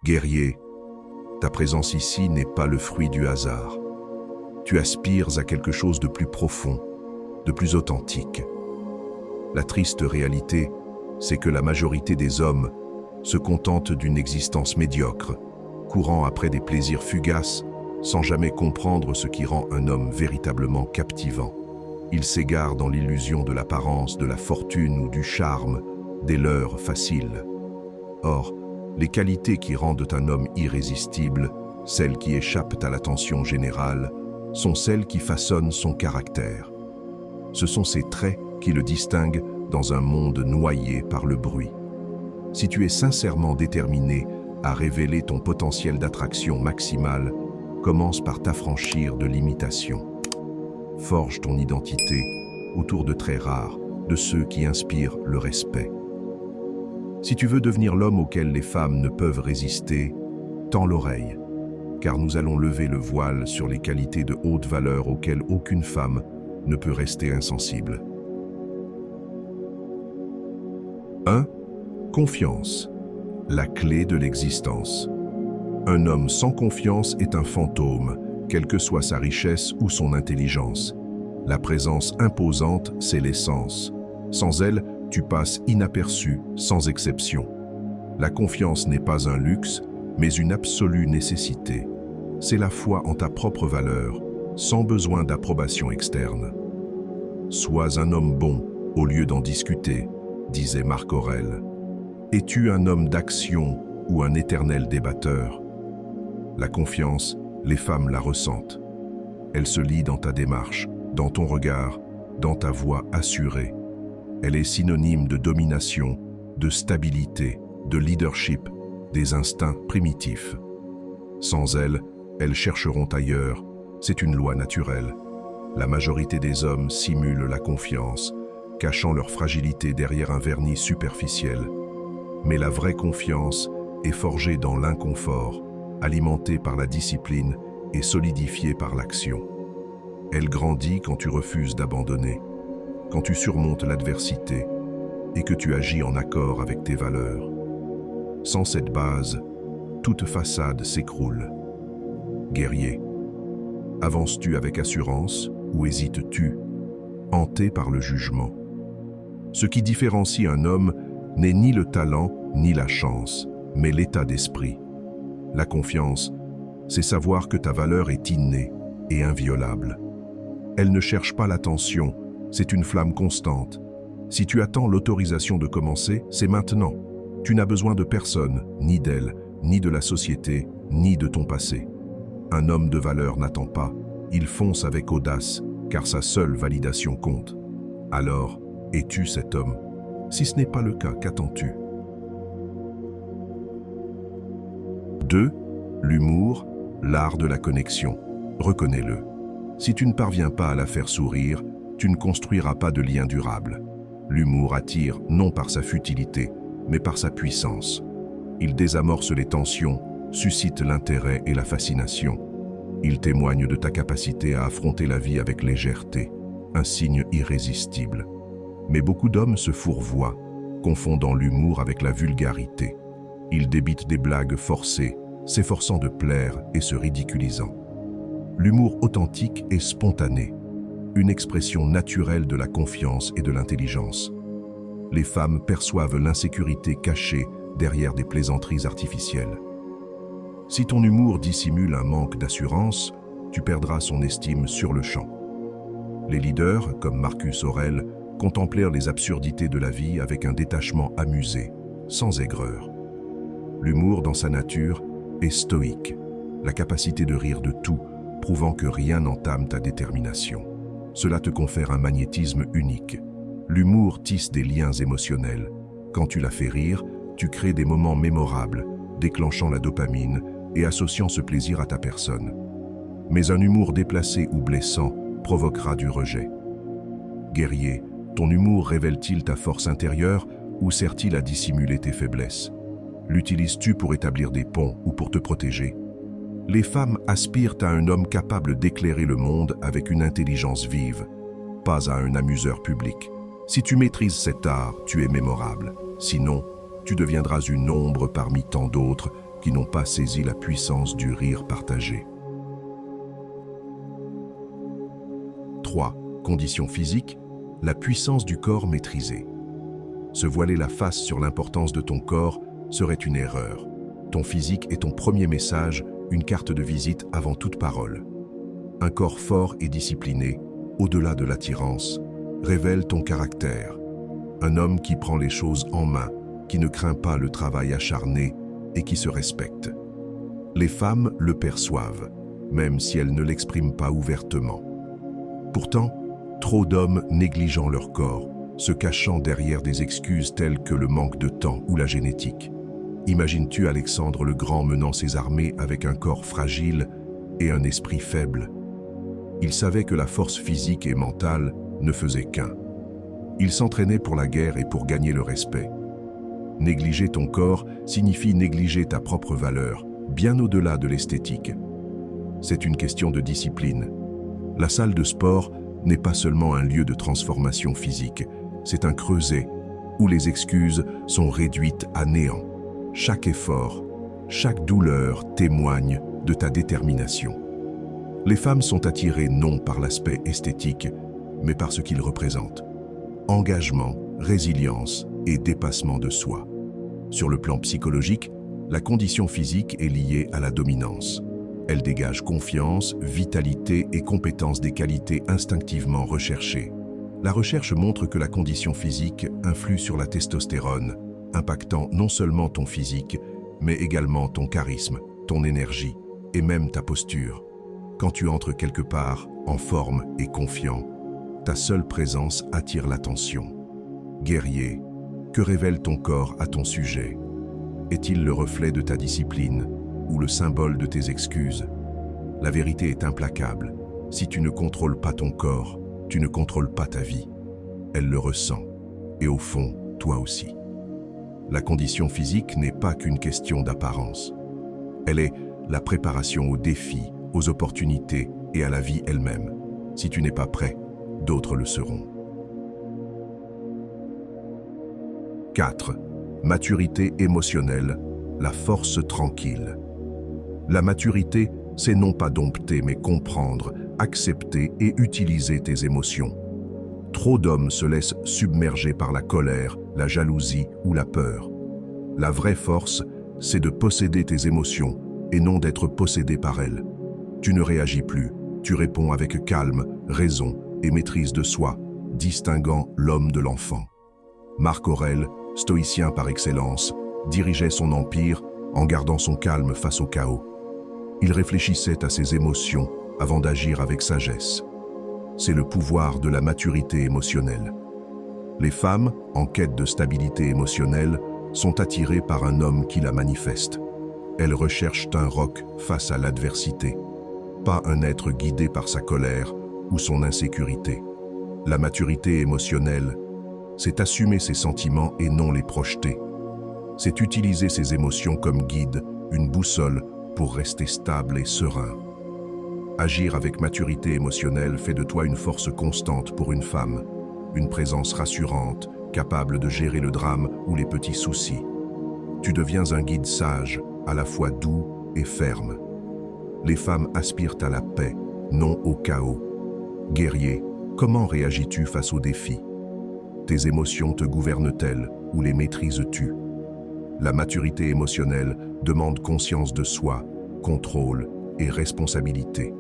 Guerrier, ta présence ici n'est pas le fruit du hasard. Tu aspires à quelque chose de plus profond, de plus authentique. La triste réalité, c'est que la majorité des hommes se contentent d'une existence médiocre, courant après des plaisirs fugaces, sans jamais comprendre ce qui rend un homme véritablement captivant. Ils s'égarent dans l'illusion de l'apparence, de la fortune ou du charme, des leurres faciles. Or, les qualités qui rendent un homme irrésistible, celles qui échappent à l'attention générale, sont celles qui façonnent son caractère. Ce sont ces traits qui le distinguent dans un monde noyé par le bruit. Si tu es sincèrement déterminé à révéler ton potentiel d'attraction maximale, commence par t'affranchir de l'imitation. Forge ton identité autour de traits rares, de ceux qui inspirent le respect. Si tu veux devenir l'homme auquel les femmes ne peuvent résister, tends l'oreille, car nous allons lever le voile sur les qualités de haute valeur auxquelles aucune femme ne peut rester insensible. 1. Confiance, la clé de l'existence. Un homme sans confiance est un fantôme, quelle que soit sa richesse ou son intelligence. La présence imposante, c'est l'essence. Sans elle, tu passes inaperçu, sans exception. La confiance n'est pas un luxe, mais une absolue nécessité. C'est la foi en ta propre valeur, sans besoin d'approbation externe. Sois un homme bon, au lieu d'en discuter, disait Marc Aurèle. Es-tu un homme d'action ou un éternel débatteur? La confiance, les femmes la ressentent. Elle se lit dans ta démarche, dans ton regard, dans ta voix assurée. Elle est synonyme de domination, de stabilité, de leadership, des instincts primitifs. Sans elle, elles chercheront ailleurs, c'est une loi naturelle. La majorité des hommes simulent la confiance, cachant leur fragilité derrière un vernis superficiel. Mais la vraie confiance est forgée dans l'inconfort, alimentée par la discipline et solidifiée par l'action. Elle grandit quand tu refuses d'abandonner, quand tu surmontes l'adversité et que tu agis en accord avec tes valeurs. Sans cette base, toute façade s'écroule. Guerrier, avances-tu avec assurance ou hésites-tu, hanté par le jugement? Ce qui différencie un homme n'est ni le talent ni la chance, mais l'état d'esprit. La confiance, c'est savoir que ta valeur est innée et inviolable. Elle ne cherche pas l'attention, c'est une flamme constante. Si tu attends l'autorisation de commencer, c'est maintenant. Tu n'as besoin de personne, ni d'elle, ni de la société, ni de ton passé. Un homme de valeur n'attend pas, il fonce avec audace, car sa seule validation compte. Alors, es-tu cet homme? Si ce n'est pas le cas, qu'attends-tu? 2. L'humour, l'art de la connexion. Reconnais-le. Si tu ne parviens pas à la faire sourire, tu ne construiras pas de lien durable. L'humour attire non par sa futilité, mais par sa puissance. Il désamorce les tensions, suscite l'intérêt et la fascination. Il témoigne de ta capacité à affronter la vie avec légèreté, un signe irrésistible. Mais beaucoup d'hommes se fourvoient, confondant l'humour avec la vulgarité. Ils débitent des blagues forcées, s'efforçant de plaire et se ridiculisant. L'humour authentique est spontané, une expression naturelle de la confiance et de l'intelligence. Les femmes perçoivent l'insécurité cachée derrière des plaisanteries artificielles. Si ton humour dissimule un manque d'assurance, tu perdras son estime sur le champ. Les leaders, comme Marcus Aurèle, contemplèrent les absurdités de la vie avec un détachement amusé, sans aigreur. L'humour, dans sa nature, est stoïque, la capacité de rire de tout, prouvant que rien n'entame ta détermination. Cela te confère un magnétisme unique. L'humour tisse des liens émotionnels. Quand tu la fais rire, tu crées des moments mémorables, déclenchant la dopamine et associant ce plaisir à ta personne. Mais un humour déplacé ou blessant provoquera du rejet. Guerrier, ton humour révèle-t-il ta force intérieure ou sert-il à dissimuler tes faiblesses? L'utilises-tu pour établir des ponts ou pour te protéger? Les femmes aspirent à un homme capable d'éclairer le monde avec une intelligence vive, pas à un amuseur public. Si tu maîtrises cet art, tu es mémorable. Sinon, tu deviendras une ombre parmi tant d'autres qui n'ont pas saisi la puissance du rire partagé. 3. Condition physique, la puissance du corps maîtrisé. Se voiler la face sur l'importance de ton corps serait une erreur. Ton physique est ton premier message, une carte de visite avant toute parole. Un corps fort et discipliné, au-delà de l'attirance, révèle ton caractère. Un homme qui prend les choses en main, qui ne craint pas le travail acharné et qui se respecte. Les femmes le perçoivent, même si elles ne l'expriment pas ouvertement. Pourtant, trop d'hommes négligeant leur corps, se cachant derrière des excuses telles que le manque de temps ou la génétique. Imagines-tu Alexandre le Grand menant ses armées avec un corps fragile et un esprit faible? Il savait que la force physique et mentale ne faisait qu'un. Il s'entraînait pour la guerre et pour gagner le respect. Négliger ton corps signifie négliger ta propre valeur, bien au-delà de l'esthétique. C'est une question de discipline. La salle de sport n'est pas seulement un lieu de transformation physique, c'est un creuset où les excuses sont réduites à néant. Chaque effort, chaque douleur témoigne de ta détermination. Les femmes sont attirées non par l'aspect esthétique, mais par ce qu'il représente. Engagement, résilience et dépassement de soi. Sur le plan psychologique, la condition physique est liée à la dominance. Elle dégage confiance, vitalité et compétence, des qualités instinctivement recherchées. La recherche montre que la condition physique influe sur la testostérone, impactant non seulement ton physique, mais également ton charisme, ton énergie et même ta posture. Quand tu entres quelque part, en forme et confiant, ta seule présence attire l'attention. Guerrier, que révèle ton corps à ton sujet? Est-il le reflet de ta discipline ou le symbole de tes excuses? La vérité est implacable. Si tu ne contrôles pas ton corps, tu ne contrôles pas ta vie. Elle le ressent. Et au fond, toi aussi. La condition physique n'est pas qu'une question d'apparence. Elle est la préparation aux défis, aux opportunités et à la vie elle-même. Si tu n'es pas prêt, d'autres le seront. 4. Maturité émotionnelle, la force tranquille. La maturité, c'est non pas dompter, mais comprendre, accepter et utiliser tes émotions. Trop d'hommes se laissent submerger par la colère, la jalousie ou la peur. La vraie force, c'est de posséder tes émotions et non d'être possédé par elles. Tu ne réagis plus, tu réponds avec calme, raison et maîtrise de soi, distinguant l'homme de l'enfant. Marc Aurèle, stoïcien par excellence, dirigeait son empire en gardant son calme face au chaos. Il réfléchissait à ses émotions avant d'agir avec sagesse. C'est le pouvoir de la maturité émotionnelle. Les femmes, en quête de stabilité émotionnelle, sont attirées par un homme qui la manifeste. Elles recherchent un roc face à l'adversité, pas un être guidé par sa colère ou son insécurité. La maturité émotionnelle, c'est assumer ses sentiments et non les projeter. C'est utiliser ses émotions comme guide, une boussole pour rester stable et serein. Agir avec maturité émotionnelle fait de toi une force constante pour une femme, une présence rassurante, capable de gérer le drame ou les petits soucis. Tu deviens un guide sage, à la fois doux et ferme. Les femmes aspirent à la paix, non au chaos. Guerrier, comment réagis-tu face aux défis? Tes émotions te gouvernent-elles ou les maîtrises-tu? La maturité émotionnelle demande conscience de soi, contrôle et responsabilité.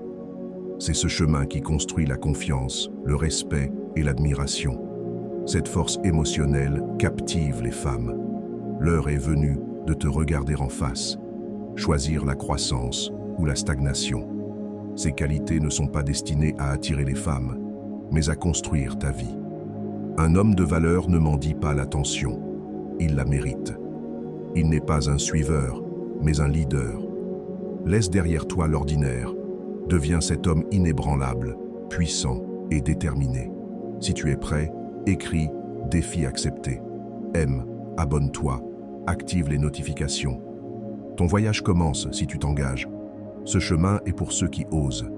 C'est ce chemin qui construit la confiance, le respect et l'admiration. Cette force émotionnelle captive les femmes. L'heure est venue de te regarder en face, choisir la croissance ou la stagnation. Ces qualités ne sont pas destinées à attirer les femmes, mais à construire ta vie. Un homme de valeur ne mendie pas l'attention, il la mérite. Il n'est pas un suiveur, mais un leader. Laisse derrière toi l'ordinaire. Deviens cet homme inébranlable, puissant et déterminé. Si tu es prêt, écris « Défi accepté ». Aime, abonne-toi, active les notifications. Ton voyage commence si tu t'engages. Ce chemin est pour ceux qui osent.